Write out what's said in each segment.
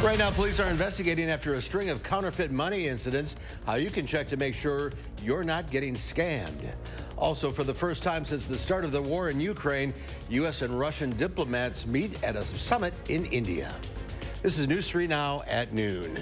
Right now, police are investigating after a string of counterfeit money incidents, how you can check to make sure you're not getting scammed. Also, for the first time since the start of the war in Ukraine, U.S. and Russian diplomats meet at a summit in India. This is News 3 Now at noon.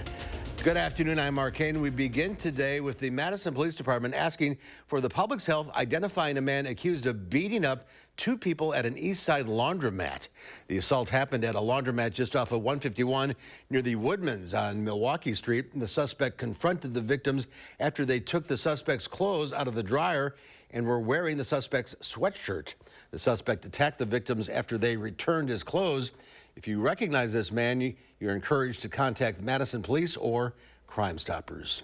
Good afternoon, I'm Mark Kane. We begin today with the Madison Police Department asking for the public's help identifying a man accused of beating up two people at an East Side laundromat. The assault happened at a laundromat just off of 151 near the Woodmans on Milwaukee Street. The suspect confronted the victims after they took the suspect's clothes out of the dryer and were wearing the suspect's sweatshirt. The suspect attacked the victims after they returned his clothes. If you recognize this man, you're encouraged to contact Madison Police or Crime Stoppers.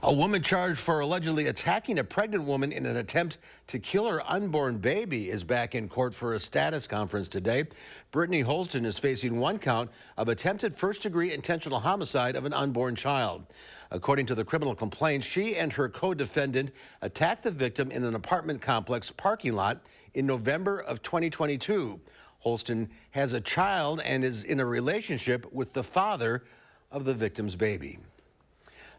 A woman charged for allegedly attacking a pregnant woman in an attempt to kill her unborn baby is back in court for a status conference today. Brittany Holston is facing one count of attempted first-degree intentional homicide of an unborn child. According to the criminal complaint, she and her co-defendant attacked the victim in an apartment complex parking lot in November of 2022. Holston has a child and is in a relationship with the father of the victim's baby.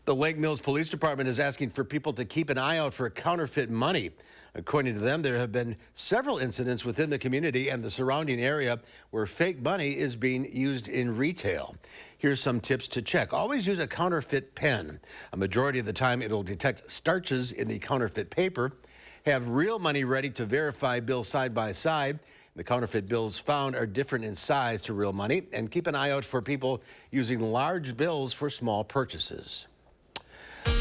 The Lake Mills Police Department is asking for people to keep an eye out for counterfeit money. According to them, there have been several incidents within the community and the surrounding area where fake money is being used in retail. Here's some tips to check. Always use a counterfeit pen. A majority of the time, it'll detect starches in the counterfeit paper. Have real money ready to verify bills side by side. The counterfeit bills found are different in size to real money, and keep an eye out for people using large bills for small purchases.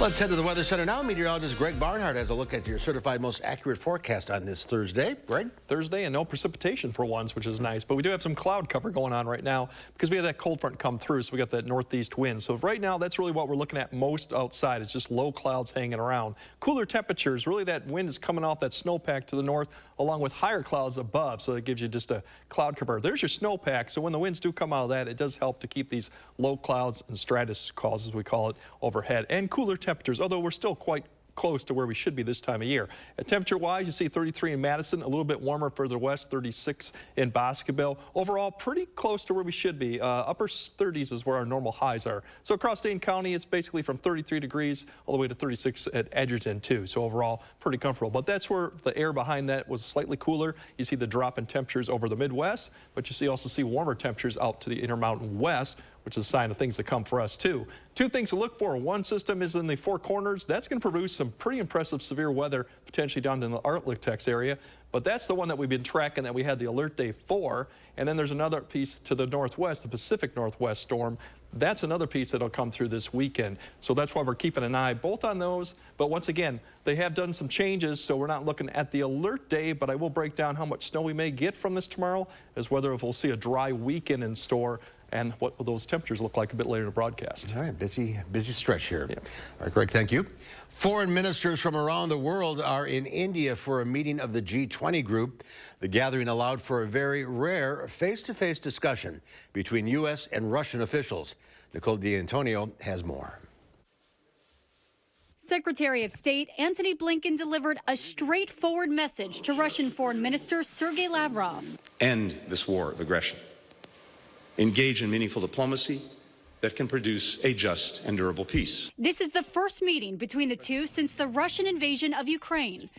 Let's head to the Weather Center now. Meteorologist Greg Barnhart has a look at your certified most accurate forecast on this Thursday. Greg? Thursday and no precipitation for once, which is nice. But we do have some cloud cover going on right now because we had that cold front come through, so we got that northeast wind. So right now, that's really what we're looking at most outside. It's just low clouds hanging around. Cooler temperatures, really that wind is coming off that snowpack to the north along with higher clouds above, so that gives you just a cloud cover. There's your snowpack, so when the winds do come out of that, it does help to keep these low clouds and stratus clouds, as we call it, overhead. And cooler temperatures, although we're still quite close to where we should be this time of year. Temperature-wise, you see 33 in Madison, a little bit warmer further west, 36 in Boscoville. Overall, pretty close to where we should be. Upper 30s is where our normal highs are. So across Dane County, it's basically from 33 degrees all the way to 36 at Edgerton, too. So overall, pretty comfortable. But that's where the air behind that was slightly cooler. You see the drop in temperatures over the Midwest, but you also see warmer temperatures out to the Intermountain West, which is a sign of things to come for us, too. Two things to look for. One system is in the Four Corners. That's going to produce some pretty impressive severe weather, potentially down in the Arctic area. But that's the one that we've been tracking that we had the alert day for. And then there's another piece to the northwest, the Pacific Northwest storm. That's another piece that'll come through this weekend. So that's why we're keeping an eye both on those. But once again, they have done some changes, so we're not looking at the alert day, but I will break down how much snow we may get from this tomorrow, as whether if we'll see a dry weekend in store, and what will those temperatures look like a bit later in the broadcast. All right, busy stretch here. Yeah. All right, Greg, thank you. Foreign ministers from around the world are in India for a meeting of the G20 group. The gathering allowed for a very rare face-to-face discussion between U.S. and Russian officials. Nicole D'Antonio has more. Secretary of State Antony Blinken delivered a straightforward message to Russian Foreign Minister Sergei Lavrov. End this war of aggression. Engage in meaningful diplomacy that can produce a just and durable peace. This is the first meeting between the two since the Russian invasion of Ukraine.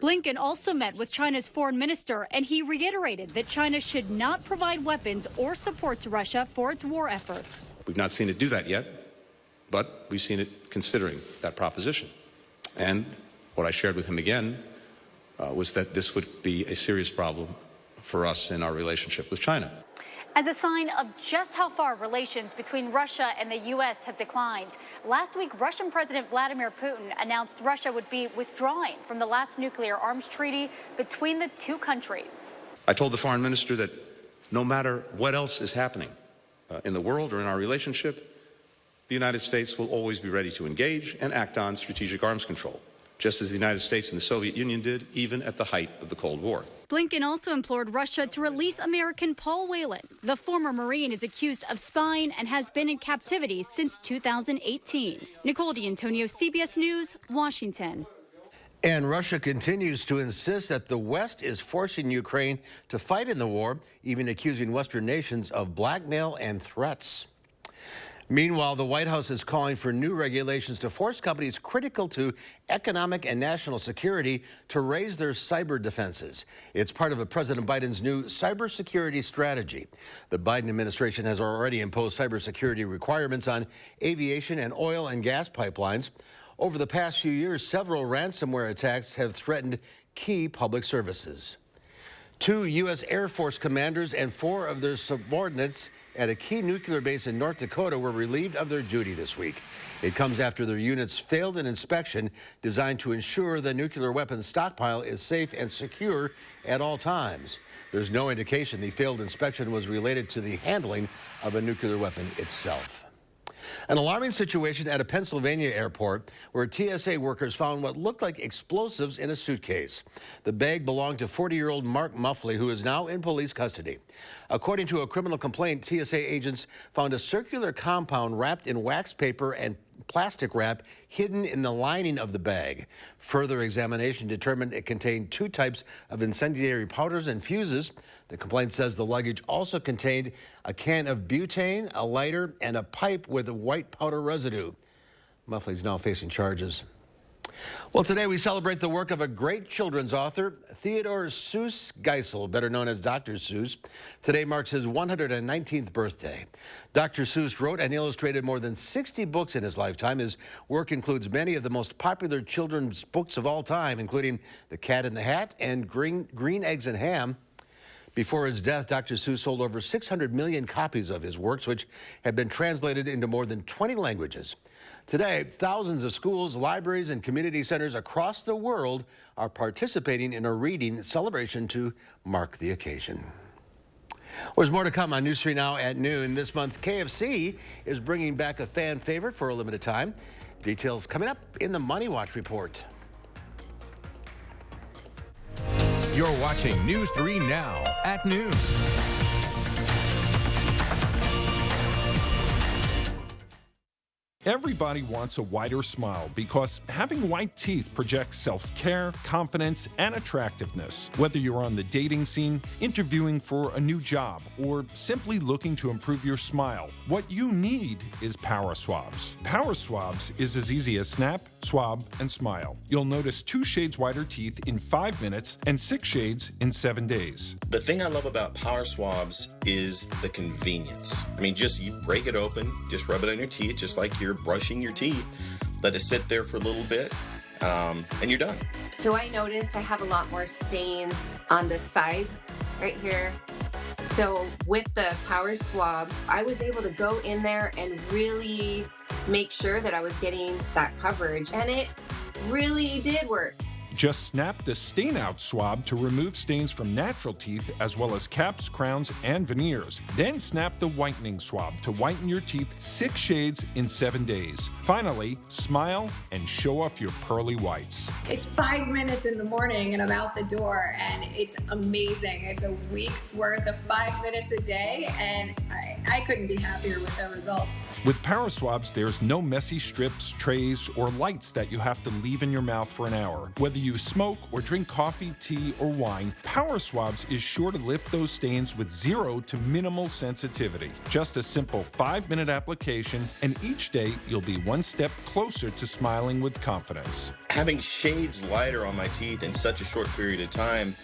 Blinken also met with China's foreign minister, and he reiterated that China should not provide weapons or support to Russia for its war efforts. We've not seen it do that yet, but we've seen it considering that proposition. And what I shared with him again was that this would be a serious problem for us in our relationship with China. As a sign of just how far relations between Russia and the U.S. have declined, last week Russian President Vladimir Putin announced Russia would be withdrawing from the last nuclear arms treaty between the two countries. I told the foreign minister that no matter what else is happening in the world or in our relationship, the United States will always be ready to engage and act on strategic arms control, just as the United States and the Soviet Union did even at the height of the Cold War. Blinken also implored Russia to release American Paul Whelan. The former Marine is accused of spying and has been in captivity since 2018. Nicole D'Antonio, CBS News, Washington. And Russia continues to insist that the West is forcing Ukraine to fight in the war, even accusing Western nations of blackmail and threats. Meanwhile, the White House is calling for new regulations to force companies critical to economic and national security to raise their cyber defenses. It's part of President Biden's new cybersecurity strategy. The Biden administration has already imposed cybersecurity requirements on aviation and oil and gas pipelines. Over the past few years, several ransomware attacks have threatened key public services. 2 U.S. Air Force commanders and 4 of their subordinates at a key nuclear base in North Dakota were relieved of their duty this week. It comes after their units failed an inspection designed to ensure the nuclear weapons stockpile is safe and secure at all times. There's no indication the failed inspection was related to the handling of a nuclear weapon itself. An alarming situation at a Pennsylvania airport where TSA workers found what looked like explosives in a suitcase. The bag belonged to 40-year-old Mark Muffley, who is now in police custody. According to a criminal complaint, TSA agents found a circular compound wrapped in wax paper and plastic wrap hidden in the lining of the bag. Further examination determined it contained 2 types of incendiary powders and fuses. The complaint says the luggage also contained a can of butane, a lighter, and a pipe with a white powder residue. Muffley's now facing charges. Well, today we celebrate the work of a great children's author, Theodore Seuss Geisel, better known as Dr. Seuss. Today marks his 119th birthday. Dr. Seuss wrote and illustrated more than 60 books in his lifetime. His work includes many of the most popular children's books of all time, including The Cat in the Hat and Green Eggs and Ham. Before his death, Dr. Seuss sold over 600 million copies of his works, which have been translated into more than 20 languages. Today, thousands of schools, libraries, and community centers across the world are participating in a reading celebration to mark the occasion. Well, there's more to come on News 3 Now at noon. This month, KFC is bringing back a fan favorite for a limited time. Details coming up in the Money Watch report. You're watching News 3 Now at noon. Everybody wants a whiter smile because having white teeth projects self-care, confidence, and attractiveness. Whether you're on the dating scene, interviewing for a new job, or simply looking to improve your smile, what you need is Power Swabs. Power Swabs is as easy as snap, swab, and smile. You'll notice 2 shades whiter teeth in 5 minutes and 6 shades in 7 days. The thing I love about Power Swabs is the convenience. I mean, just you break it open, just rub it on your teeth, just like you're brushing your teeth, let it sit there for a little bit, and you're done. So I noticed I have a lot more stains on the sides right here. So with the Power Swab, I was able to go in there and really make sure that I was getting that coverage, and it really did work. Just snap the stain out swab to remove stains from natural teeth as well as caps, crowns, and veneers. Then snap the whitening swab to whiten your teeth 6 shades in 7 days. Finally, smile and show off your pearly whites. It's 5 minutes in the morning and I'm out the door, and it's amazing. It's a week's worth of 5 minutes a day, and I couldn't be happier with the results. With Power Swabs, there's no messy strips, trays, or lights that you have to leave in your mouth for an hour. Whether you smoke or drink coffee, tea, or wine, Power Swabs is sure to lift those stains with 0 to minimal sensitivity. Just a simple 5-minute application, and each day you'll be 1 step closer to smiling with confidence. Having shades lighter on my teeth in such a short period of time,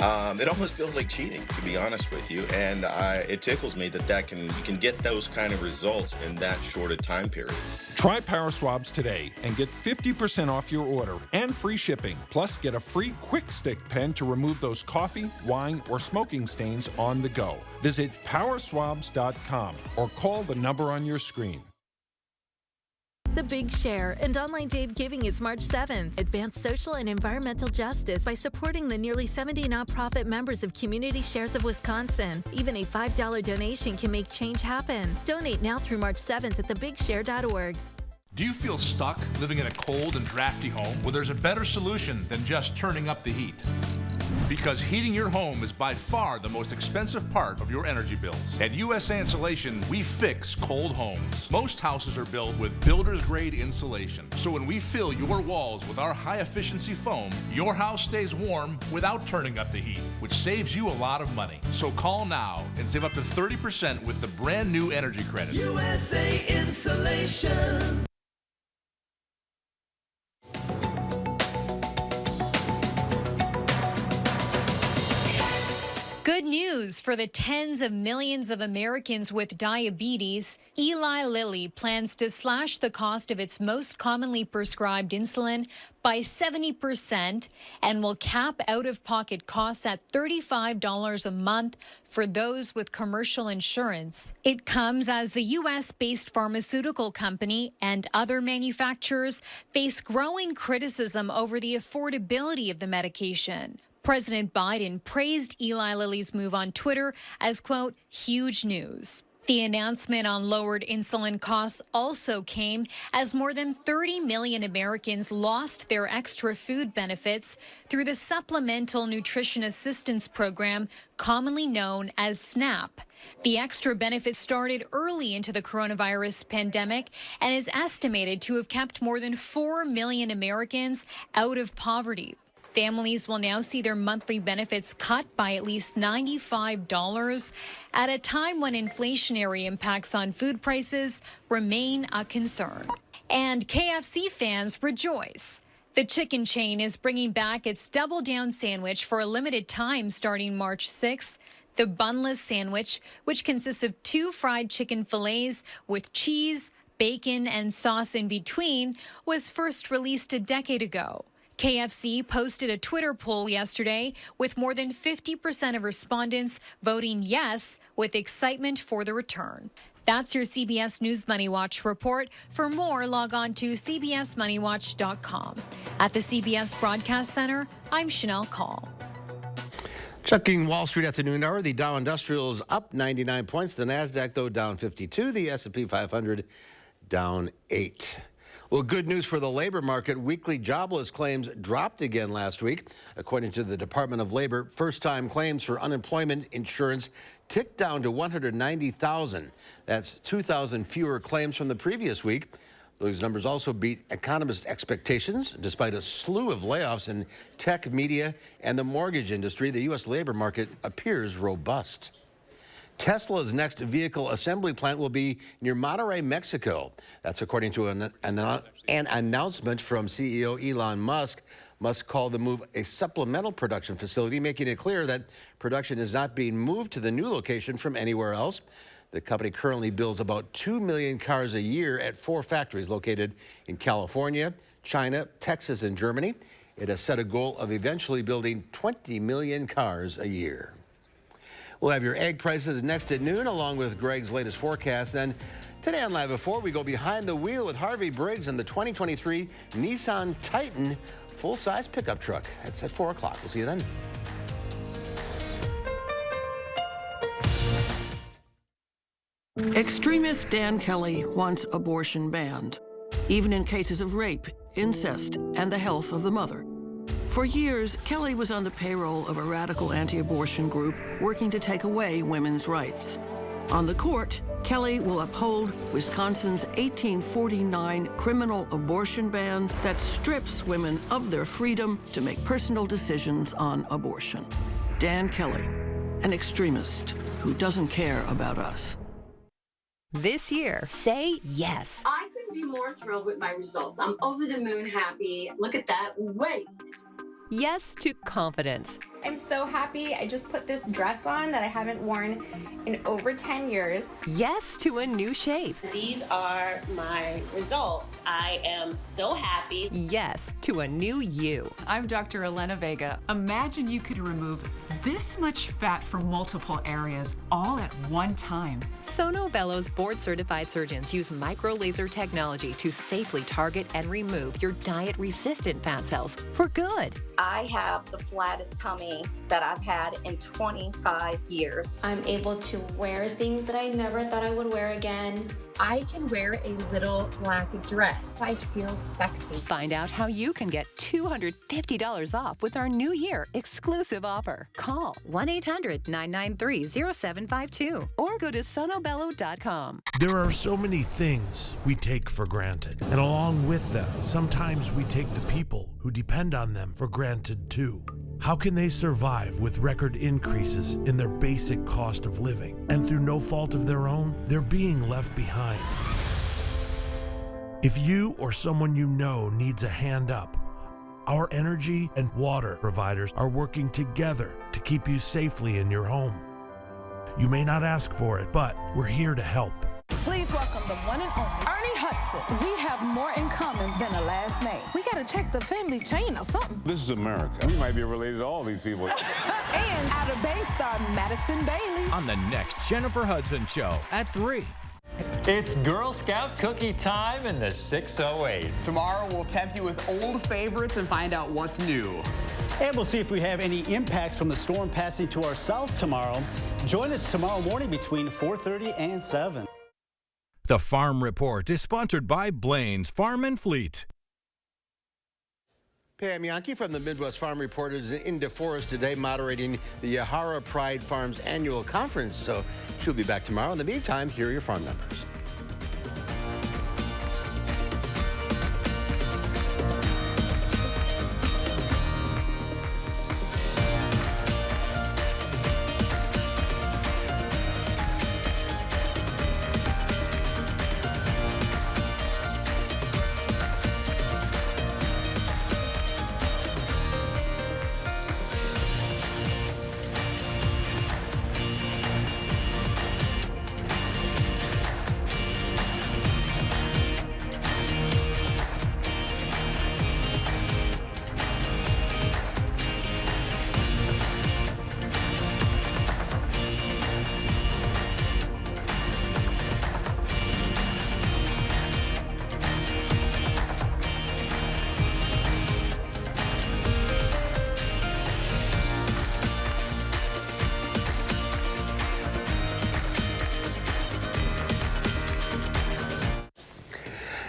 it almost feels like cheating, to be honest with you, and it tickles me that you can get those kind of results in that short a time period. Try Power Swabs today and get 50% off your order and free shipping. Plus, get a free Quick Stick pen to remove those coffee, wine, or smoking stains on the go. Visit powerswabs.com or call the number on your screen. The Big Share and Online Day of Giving is March 7th. Advance social and environmental justice by supporting the nearly 70 nonprofit members of Community Shares of Wisconsin. Even a $5 donation can make change happen. Donate now through March 7th at thebigshare.org. Do you feel stuck living in a cold and drafty home? Well, there's a better solution than just turning up the heat. Because heating your home is by far the most expensive part of your energy bills. At USA Insulation, we fix cold homes. Most houses are built with builder's grade insulation. So when we fill your walls with our high efficiency foam, your house stays warm without turning up the heat, which saves you a lot of money. So call now and save up to 30% with the brand new energy credit. USA Insulation. Good news for the tens of millions of Americans with diabetes. Eli Lilly plans to slash the cost of its most commonly prescribed insulin by 70% and will cap out-of-pocket costs at $35 a month for those with commercial insurance. It comes as the U.S.-based pharmaceutical company and other manufacturers face growing criticism over the affordability of the medication. President Biden praised Eli Lilly's move on Twitter as, quote, huge news. The announcement on lowered insulin costs also came as more than 30 million Americans lost their extra food benefits through the Supplemental Nutrition Assistance Program, commonly known as SNAP. The extra benefit started early into the coronavirus pandemic and is estimated to have kept more than 4 million Americans out of poverty. Families will now see their monthly benefits cut by at least $95 at a time when inflationary impacts on food prices remain a concern. And KFC fans rejoice. The chicken chain is bringing back its Double Down sandwich for a limited time starting March 6th. The bunless sandwich, which consists of 2 fried chicken fillets with cheese, bacon, and sauce in between, was first released a decade ago. KFC posted a Twitter poll yesterday with more than 50% of respondents voting yes with excitement for the return. That's your CBS News Money Watch report. For more, log on to cbsmoneywatch.com. At the CBS Broadcast Center, I'm Chanel Call. Checking Wall Street at the noon hour, the Dow Industrial is up 99 points. The NASDAQ, though, down 52. The S&P 500 down 8. Well, good news for the labor market. Weekly jobless claims dropped again last week. According to the Department of Labor, first-time claims for unemployment insurance ticked down to 190,000. That's 2,000 fewer claims from the previous week. Those numbers also beat economists' expectations. Despite a slew of layoffs in tech, media, and the mortgage industry, the U.S. labor market appears robust. Tesla's next vehicle assembly plant will be near Monterrey, Mexico. That's according to an announcement from CEO Elon Musk. Musk called the move a supplemental production facility, making it clear that production is not being moved to the new location from anywhere else. The company currently builds about 2 million cars a year at 4 factories located in California, China, Texas, and Germany. It has set a goal of eventually building 20 million cars a year. We'll have your egg prices next at noon, along with Greg's latest forecast. Then today on Live at 4, we go behind the wheel with Harvey Briggs and the 2023 Nissan Titan full-size pickup truck. That's at 4 o'clock. We'll see you then. Extremist Dan Kelly wants abortion banned, even in cases of rape, incest, and the health of the mother. For years, Kelly was on the payroll of a radical anti-abortion group working to take away women's rights. On the court, Kelly will uphold Wisconsin's 1849 criminal abortion ban that strips women of their freedom to make personal decisions on abortion. Dan Kelly, an extremist who doesn't care about us. This year, say yes. I couldn't be more thrilled with my results. I'm over the moon happy. Look at that waist. Yes to confidence. I'm so happy. I just put this dress on that I haven't worn in over 10 years. Yes to a new shape. These are my results. I am so happy. Yes to a new you. I'm Dr. Elena Vega. Imagine you could remove this much fat from multiple areas all at one time. Sono Bello's board-certified surgeons use micro-laser technology to safely target and remove your diet-resistant fat cells for good. I have the flattest tummy that I've had in 25 years. I'm able to wear things that I never thought I would wear again. I can wear a little black dress. I feel sexy. Find out how you can get $250 off with our New Year exclusive offer. Call 1-800-993-0752 or go to sonobello.com. There are so many things we take for granted, and along with them, sometimes we take the people who depend on them for granted too. How can they survive with record increases in their basic cost of living? And through no fault of their own, they're being left behind. If you or someone you know needs a hand up, our energy and water providers are working together to keep you safely in your home. You may not ask for it, but we're here to help. Please welcome the one and only Ernie Hudson. We have more in common than a last name. We gotta check the family chain or something. This is America. We might be related to all these people. And Outer Banks star Madison Bailey. On the next Jennifer Hudson Show at 3. It's Girl Scout cookie time in the 608. Tomorrow we'll tempt you with old favorites and find out what's new. And we'll see if we have any impacts from the storm passing to our south tomorrow. Join us tomorrow morning between 4:30 and 7. The Farm Report is sponsored by Blaine's Farm and Fleet. Pam Yankee from the Midwest Farm Report is in DeForest today moderating the Yahara Pride Farms annual conference, so she'll be back tomorrow. In the meantime, here are your farm numbers.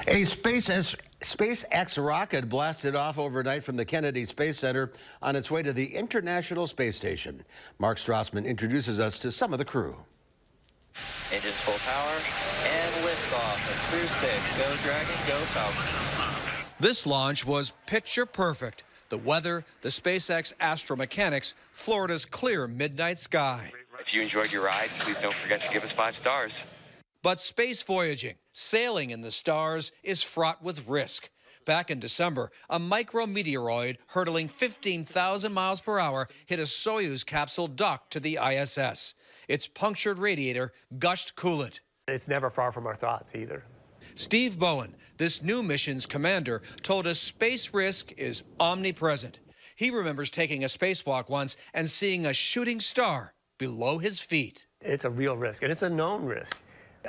A SpaceX rocket blasted off overnight from the Kennedy Space Center on its way to the International Space Station. Mark Strassman introduces us to some of the crew. Engines full power and liftoff at Crew 6. Go Dragon, go Falcon. This launch was picture perfect. The weather, the SpaceX astromechanics, Florida's clear midnight sky. If you enjoyed your ride, please don't forget to give us 5 stars. But space voyaging, sailing in the stars, is fraught with risk. Back in December, a micrometeoroid hurtling 15,000 miles per hour hit a Soyuz capsule docked to the ISS. Its punctured radiator gushed coolant. It's never far from our thoughts either. Steve Bowen, this new mission's commander, told us space risk is omnipresent. He remembers taking a spacewalk once and seeing a shooting star below his feet. It's a real risk, and it's a known risk.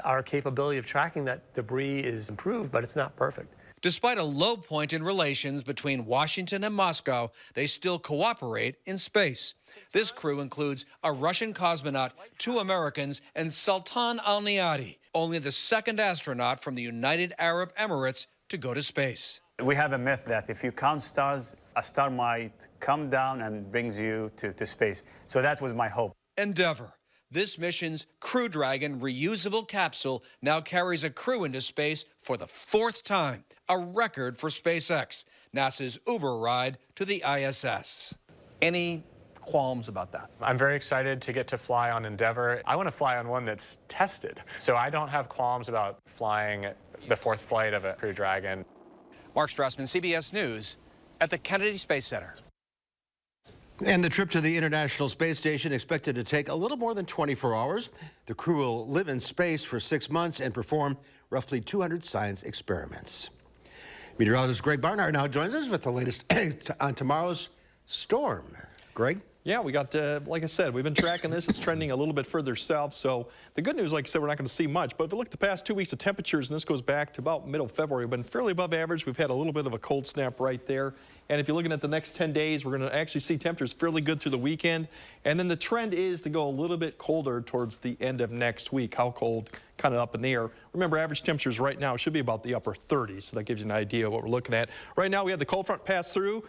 Our capability of tracking that debris is improved, but it's not perfect. Despite a low point in relations between Washington and Moscow, they still cooperate in space. This crew includes a Russian cosmonaut, 2 Americans, and Sultan Al-Niyadi, only the second astronaut from the United Arab Emirates to go to space. We have a myth that if you count stars, a star might come down and brings you to space. So that was my hope. Endeavour. This mission's Crew Dragon reusable capsule now carries a crew into space for the 4th time, a record for SpaceX, NASA's Uber ride to the ISS. Any qualms about that? I'm very excited to get to fly on Endeavour. I want to fly on one that's tested, so I don't have qualms about flying the 4th flight of a Crew Dragon. Mark Strassman, CBS News, at the Kennedy Space Center. And the trip to the International Space Station expected to take a little more than 24 hours. The crew will live in space for 6 months and perform roughly 200 science experiments. Meteorologist Greg Barnard now joins us with the latest on tomorrow's storm. Greg? Yeah, we got, like I said, we've been tracking this. It's trending a little bit further south. So the good news, like I said, we're not going to see much. But if we look at the past 2 weeks of temperatures, and this goes back to about middle of February, we've been fairly above average. We've had a little bit of a cold snap right there. And if you're looking at the next 10 days, we're going to actually see temperatures fairly good through the weekend. And then the trend is to go a little bit colder towards the end of next week. How cold? Kind of up in the air. Remember, average temperatures right now should be about the upper 30s, so that gives you an idea of what we're looking at. Right now, we have the cold front pass through.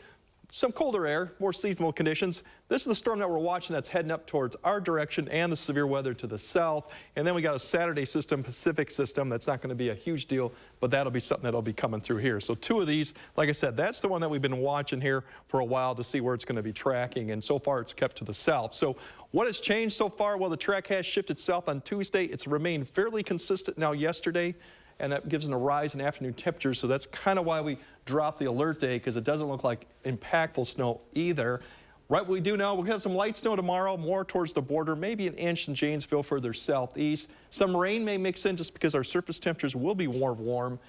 Some colder air, more seasonal conditions. This is the storm that we're watching that's heading up towards our direction and the severe weather to the south. And then we got a Saturday system, Pacific system. That's not going to be a huge deal, but that'll be something that'll be coming through here. So two of these, like I said, that's the one that we've been watching here for a while to see where it's going to be tracking. And so far, it's kept to the south. So what has changed so far? Well, the track has shifted south on Tuesday. It's remained fairly consistent now yesterday, and that gives a rise in afternoon temperatures. So that's kind of why we dropped the alert day, because it doesn't look like impactful snow either. Right, what we do know, we'll have some light snow tomorrow, more towards the border, maybe an inch in Janesville further southeast. Some rain may mix in just because our surface temperatures will be warm.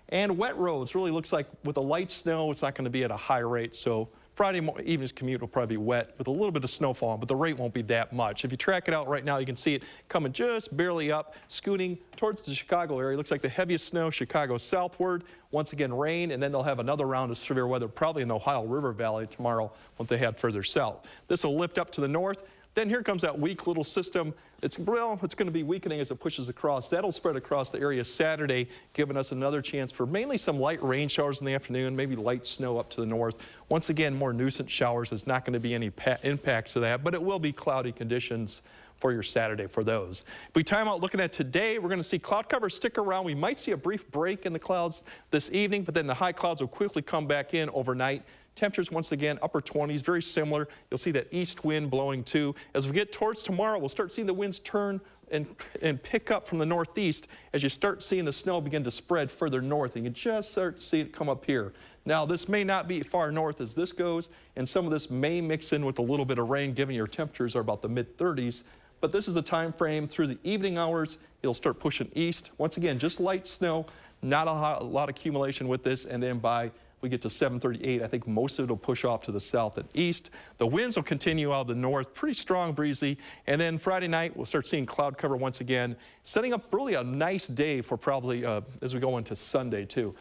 And wet roads, really looks like with the light snow, it's not going to be at a high rate. So Friday evening's commute will probably be wet with a little bit of snowfall, but the rate won't be that much. If you track it out right now, you can see it coming just barely up, scooting towards the Chicago area. Looks like the heaviest snow, Chicago southward. Once again, rain, and then they'll have another round of severe weather, probably in the Ohio River Valley tomorrow once they head further south. This will lift up to the north. Then here comes that weak little system. It's going to be weakening as it pushes across. That'll spread across the area Saturday, giving us another chance for mainly some light rain showers in the afternoon, maybe light snow up to the north. Once again, more nuisance showers. There's not going to be any impacts to that, but it will be cloudy conditions for your Saturday for those. If we time out looking at today, we're going to see cloud cover stick around. We might see a brief break in the clouds this evening, but then the high clouds will quickly come back in overnight. Temperatures, once again, upper 20s, very similar. You'll see that east wind blowing too. As we get towards tomorrow, we'll start seeing the winds turn and pick up from the northeast as you start seeing the snow begin to spread further north. And you just start to see it come up here. Now, this may not be far north as this goes, and some of this may mix in with a little bit of rain, given your temperatures are about the mid-30s. But this is the time frame through the evening hours. It'll start pushing east. Once again, just light snow, not a lot of accumulation with this, and then by we get to 7:38, I think most of it will push off to the south and east. The winds will continue out of the north, pretty strong, breezy. And then Friday night, we'll start seeing cloud cover once again, setting up really a nice day for probably as we go into Sunday too.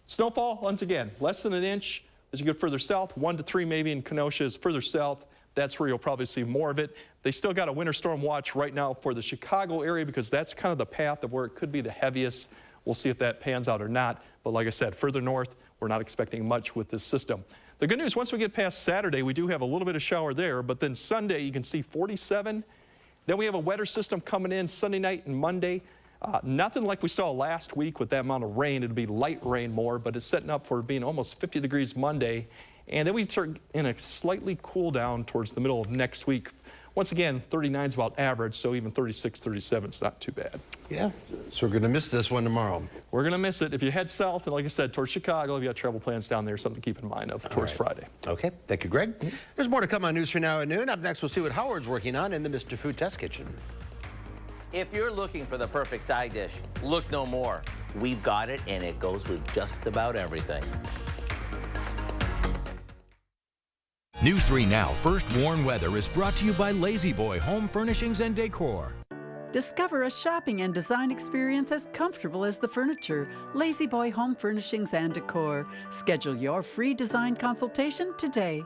Snowfall, once again, less than an inch as you get further south, 1 to 3 maybe in Kenosha is further south. That's where you'll probably see more of it. They still got a winter storm watch right now for the Chicago area because that's kind of the path of where it could be the heaviest. We'll see if that pans out or not. But like I said, further north, we're not expecting much with this system. The good news, once we get past Saturday, we do have a little bit of shower there, but then Sunday you can see 47. Then we have a wetter system coming in Sunday night and Monday. Nothing like we saw last week with that amount of rain. It'll be light rain more, but it's setting up for being almost 50 degrees Monday. And then we start in a slightly cool down towards the middle of next week. Once again, 39 is about average, so even 36, 37 is not too bad. Yeah, so we're going to miss this one tomorrow. We're going to miss it. If you head south, and like I said, towards Chicago, if you got travel plans down there, something to keep in mind of towards Friday. Okay, thank you, Greg. There's more to come on News 3 Now at noon. Up next, we'll see what Howard's working on in the Mr. Food Test Kitchen. If you're looking for the perfect side dish, look no more. We've got it, and it goes with just about everything. News 3 Now First Warn Weather is brought to you by Lazy Boy Home Furnishings and Decor. Discover a shopping and design experience as comfortable as the furniture. Lazy Boy Home Furnishings and Decor. Schedule your free design consultation today.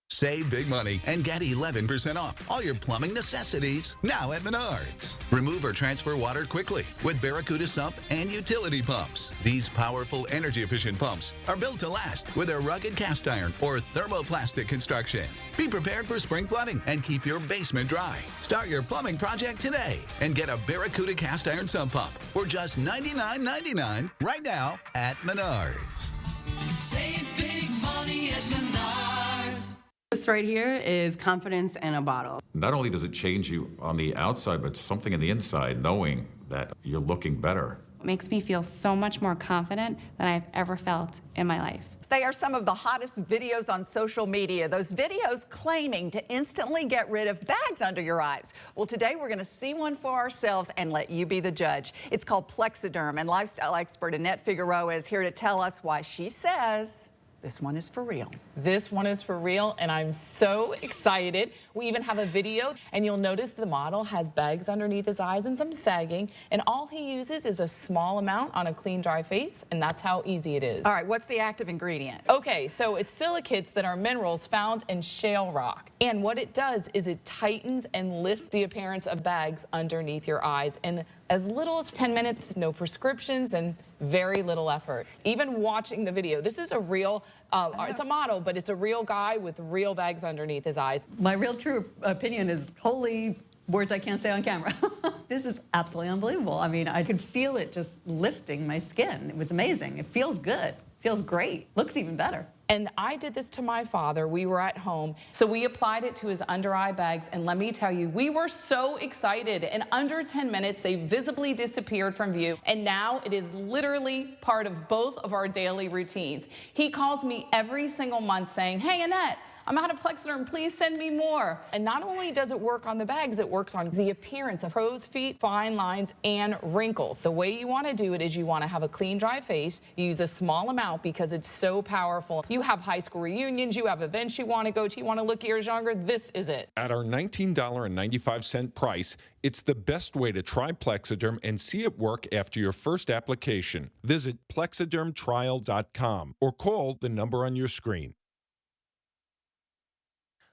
Save big money and get 11% off all your plumbing necessities now at Menards. Remove or transfer water quickly with Barracuda sump and utility pumps. These powerful, energy-efficient pumps are built to last with a rugged cast iron or thermoplastic construction. Be prepared for spring flooding and keep your basement dry. Start your plumbing project today and get a Barracuda cast iron sump pump for just $99.99 right now at Menards. Save big money at Menards. This right here is confidence in a bottle. Not only does it change you on the outside, but something in the inside, knowing that you're looking better. It makes me feel so much more confident than I've ever felt in my life. They are some of the hottest videos on social media. Those videos claiming to instantly get rid of bags under your eyes. Well, today we're going to see one for ourselves and let you be the judge. It's called Plexiderm, and lifestyle expert Annette Figueroa is here to tell us why she says This one is for real. This one is for real, and I'm so excited. We even have a video, and you'll notice the model has bags underneath his eyes and some sagging, and all he uses is a small amount on a clean, dry face, and that's how easy it is. All right, what's the active ingredient? Okay, so it's silicates that are minerals found in shale rock, and what it does is it tightens and lifts the appearance of bags underneath your eyes in as little as 10 minutes, no prescriptions, and very little effort. Even watching the video, this is a real, it's a model, but it's a real guy with real bags underneath his eyes. My real true opinion is holy words I can't say on camera. This is absolutely unbelievable. I mean, I could feel it just lifting my skin. It was amazing. It feels good. Feels great. Looks even better. And I did this to my father. We were at home, so we applied it to his under eye bags, and let me tell you, we were so excited. In under 10 minutes, they visibly disappeared from view, and now it is literally part of both of our daily routines. He calls me every single month saying, "Hey, Annette, I'm out of Plexiderm, please send me more." And not only does it work on the bags, it works on the appearance of crow's feet, fine lines, and wrinkles. The way you want to do it is you want to have a clean, dry face. You use a small amount because it's so powerful. You have high school reunions, you have events you want to go to, you want to look years younger, this is it. At our $19.95 price, it's the best way to try Plexiderm and see it work after your first application. Visit plexidermtrial.com or call the number on your screen.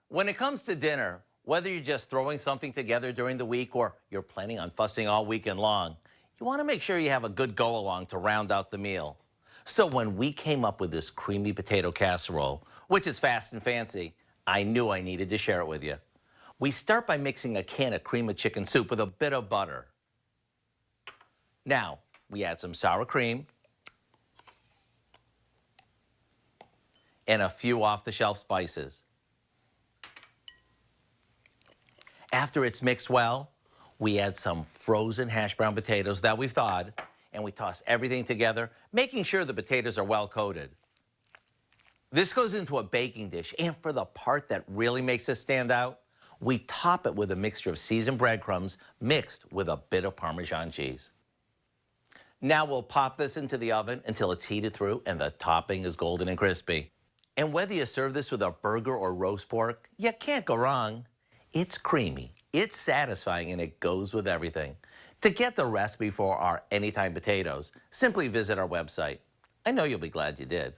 When it comes to dinner, whether you're just throwing something together during the week or you're planning on fussing all weekend long, you want to make sure you have a good go-along to round out the meal. So when we came up with this creamy potato casserole, which is fast and fancy, I knew I needed to share it with you. We start by mixing a can of cream of chicken soup with a bit of butter. Now, we add some sour cream and a few off-the-shelf spices. After it's mixed well, we add some frozen hash brown potatoes that we've thawed, and we toss everything together, making sure the potatoes are well coated. This goes into a baking dish, and for the part that really makes it stand out, we top it with a mixture of seasoned breadcrumbs mixed with a bit of Parmesan cheese. Now we'll pop this into the oven until it's heated through and the topping is golden and crispy. And whether you serve this with a burger or roast pork, you can't go wrong. It's creamy, it's satisfying, and it goes with everything. To get the recipe for our anytime potatoes, simply visit our website. I know you'll be glad you did.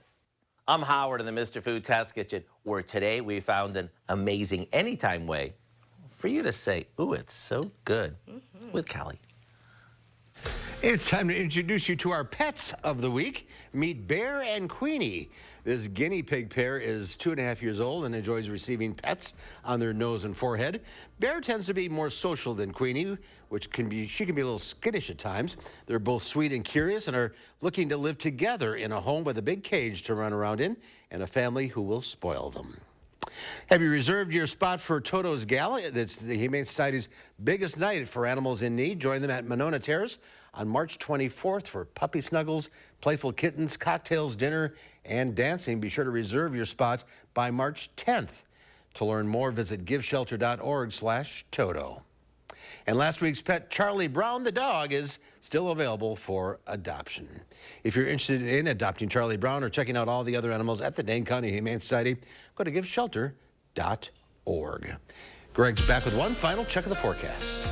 I'm Howard in the Mr. Food Test Kitchen, where today we found an amazing anytime way for you to say, "Ooh, it's so good," with Callie. It's time to introduce you to our pets of the week. Meet Bear and Queenie. This guinea pig pair is 2.5 years old and enjoys receiving pets on their nose and forehead. Bear tends to be more social than Queenie, she can be a little skittish at times. They're both sweet and curious and are looking to live together in a home with a big cage to run around in and a family who will spoil them. Have you reserved your spot for Toto's Gala? That's the Humane Society's biggest night for animals in need. Join them at Monona Terrace on March 24th for puppy snuggles, playful kittens, cocktails, dinner, and dancing. Be sure to reserve your spot by March 10th. To learn more, visit giveshelter.org/Toto. And last week's pet, Charlie Brown the dog, is still available for adoption. If you're interested in adopting Charlie Brown or checking out all the other animals at the Dane County Humane Society, go to giveshelter.org. Greg's back with one final check of the forecast.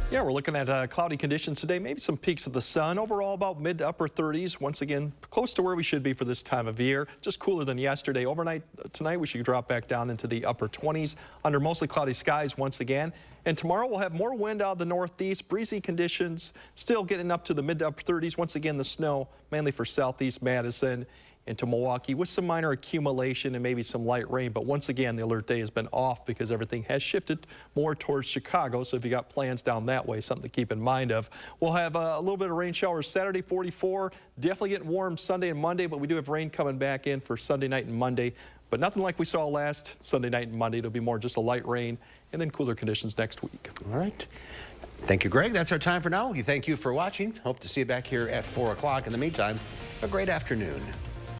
Yeah, we're looking at cloudy conditions today, maybe some peaks of the sun. Overall, about mid to upper 30s. Once again, close to where we should be for this time of year. Just cooler than yesterday. Overnight tonight, we should drop back down into the upper 20s under mostly cloudy skies once again. And tomorrow, we'll have more wind out of the northeast, breezy conditions, still getting up to the mid to upper 30s. Once again, the snow mainly for southeast Madison into Milwaukee with some minor accumulation and maybe some light rain. But once again, the alert day has been off because everything has shifted more towards Chicago. So if you got plans down that way, something to keep in mind of. We'll have a little bit of rain showers Saturday, 44. Definitely getting warm Sunday and Monday, but we do have rain coming back in for Sunday night and Monday. But nothing like we saw last Sunday night and Monday. It'll be more just a light rain and then cooler conditions next week. All right. Thank you, Greg. That's our time for now. We thank you for watching. Hope to see you back here at 4 o'clock. In the meantime, a great afternoon.